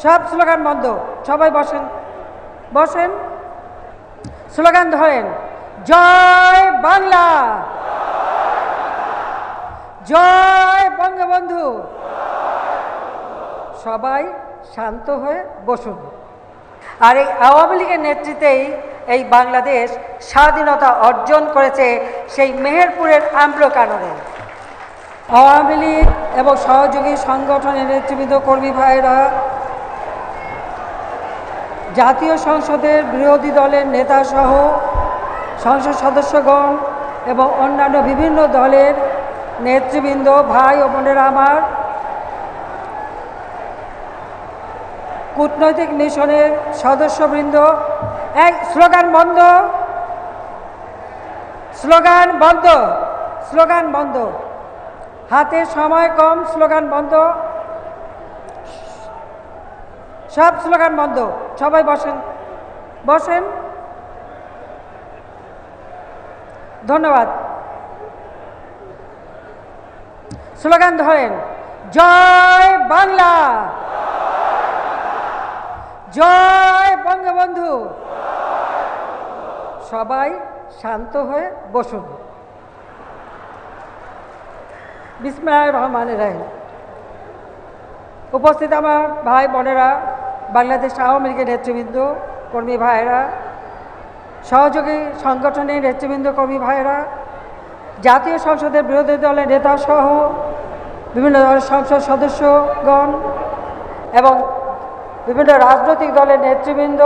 সব স্লোগান বন্ধ, সবাই বসেন বসেন। স্লোগান ধরেন, জয় বাংলা, জয় বঙ্গবন্ধু। সবাই শান্ত হয়ে বসুন। আর এই আওয়ামী লীগের নেতৃত্বেই এই বাংলাদেশ স্বাধীনতা অর্জন করেছে সেই মেহেরপুরের আম্রকাননে। আওয়ামী লীগ এবং সহযোগী সংগঠনের নেতৃবৃন্দ, কর্মী ভাইয়েরা, জাতীয় সংসদের বিরোধী দলের নেতাসহ সংসদ সদস্যগণ এবং অন্যান্য বিভিন্ন দলের নেতৃবৃন্দ, ভাই ও বোনেরা আমার, কূটনৈতিক মিশনের সদস্যবৃন্দ, এক স্লোগান বন্ধ, স্লোগান বন্ধ, স্লোগান বন্ধ, হাতে সময় কম, স্লোগান বন্ধ, সব স্লোগান বন্ধ, সবাই বসেন বসেন। ধন্যবাদ। স্লোগান ধরেন, জয় বাংলা, জয় বঙ্গবন্ধু। সবাই শান্ত হয়ে বসুন। বিসমিল্লাহির রহমানির রহিম। উপস্থিত আমার ভাই বোনেরা, বাংলাদেশ আওয়ামী লীগের নেতৃবৃন্দ, কর্মী ভাইয়েরা, সহযোগী সংগঠনের নেতৃবৃন্দ, কর্মী ভাইয়েরা, জাতীয় সংসদের বিরোধী দলের নেতাসহ বিভিন্ন দলের সংসদ সদস্যগণ এবং বিভিন্ন রাজনৈতিক দলের নেতৃবৃন্দ,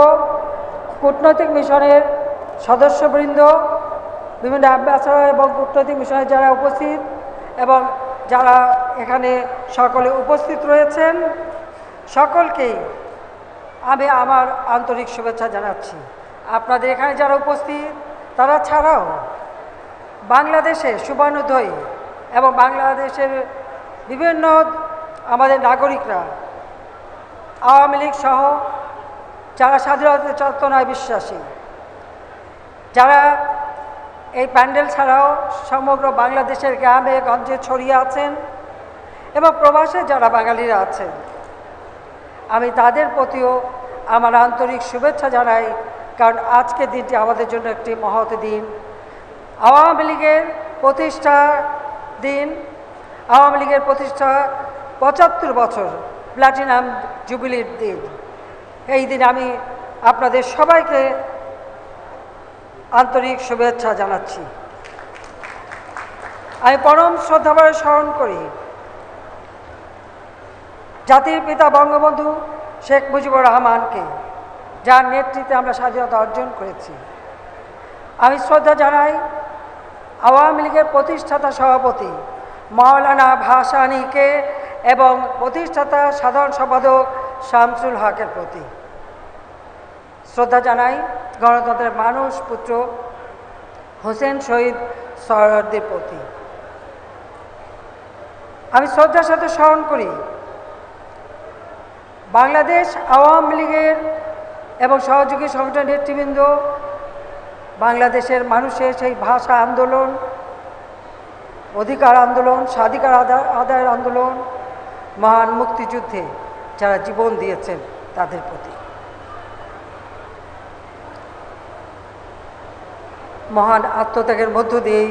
কূটনৈতিক মিশনের সদস্যবৃন্দ, বিভিন্ন অ্যাম্বাসাডর এবং কূটনৈতিক মিশনের যারা উপস্থিত এবং যারা এখানে সকলে উপস্থিত রয়েছেন, সকলকেই আমি আমার আন্তরিক শুভেচ্ছা জানাচ্ছি। আপনাদের এখানে যারা উপস্থিত তারা ছাড়াও বাংলাদেশে শুভানুধ্যায়ী এবং বাংলাদেশের বিভিন্ন আমাদের নাগরিকরা, আওয়ামী লীগ সহ যারা স্বাধীনতা চেতনায় বিশ্বাসী, যারা এই প্যান্ডেল ছাড়াও সমগ্র বাংলাদেশের গ্রামে গঞ্জে ছড়িয়ে আছেন এবং প্রবাসে যারা বাঙালিরা আছেন, আমি তাদের প্রতিও আমার আন্তরিক শুভেচ্ছা জানাই। কারণ আজকের দিনটি আমাদের জন্য একটি মহৎ দিন, আওয়ামী লীগের প্রতিষ্ঠা দিন, আওয়ামী লীগের প্রতিষ্ঠা ৭৫ বছর প্ল্যাটিনাম জুবিলির দিন। এই দিন আমি আপনাদের সবাইকে আন্তরিক শুভেচ্ছা জানাচ্ছি। আমি পরম শ্রদ্ধাভরে স্মরণ করি জাতির পিতা বঙ্গবন্ধু শেখ মুজিবুর রহমানকে, যার নেতৃত্বে আমরা স্বাধীনতা অর্জন করেছি। আমি শ্রদ্ধা জানাই আওয়ামী লীগের প্রতিষ্ঠাতা সভাপতি মাওলানা ভাসানীকে এবং প্রতিষ্ঠাতা সাধারণ সম্পাদক শামসুল হকের প্রতি। শ্রদ্ধা জানাই গণতন্ত্রের মানুষ পুত্র হোসেন শহীদ সোহরাওয়ার্দীর প্রতি। আমি শ্রদ্ধার সাথে স্মরণ করি বাংলাদেশ আওয়ামী লীগের এবং সহযোগী সংগঠনের নেতৃবৃন্দ, বাংলাদেশের মানুষের সেই ভাষা আন্দোলন, অধিকার আন্দোলন, স্বাধিকার আদায়ের আন্দোলন, মহান মুক্তিযুদ্ধে যারা জীবন দিয়েছেন তাদের প্রতি। মহান আত্মত্যাগের মধ্য দিয়েই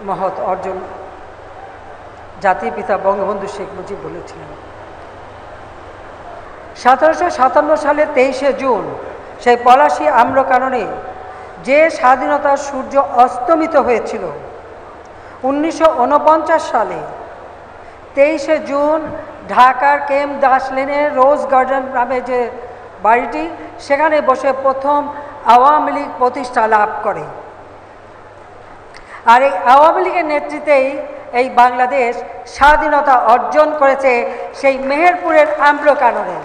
মহৎ অর্জন জাতির পিতা বঙ্গবন্ধু শেখ মুজিব বলেছিলেন। ১৭৫৭ সালের ২৩শে জুন সেই পলাশী আম্রকাননে যে স্বাধীনতার সূর্য অস্তমিত হয়েছিল, ১৯৪৯ সালে ২৩শে জুন ঢাকার কেম দাস লেনের রোজ গার্ডেন নামে যে বাড়িটি, সেখানে বসে প্রথম আওয়ামী লীগ প্রতিষ্ঠা লাভ করে। আর এই আওয়ামী লীগের নেতৃত্বেই এই বাংলাদেশ স্বাধীনতা অর্জন করেছে সেই মেহেরপুরের আম্রকাননে।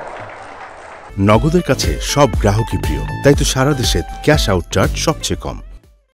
নগদের কাছে সব গ্রাহকই প্রিয়, তাই তো সারা দেশে ক্যাশ আউট চার্জ সবচেয়ে কম।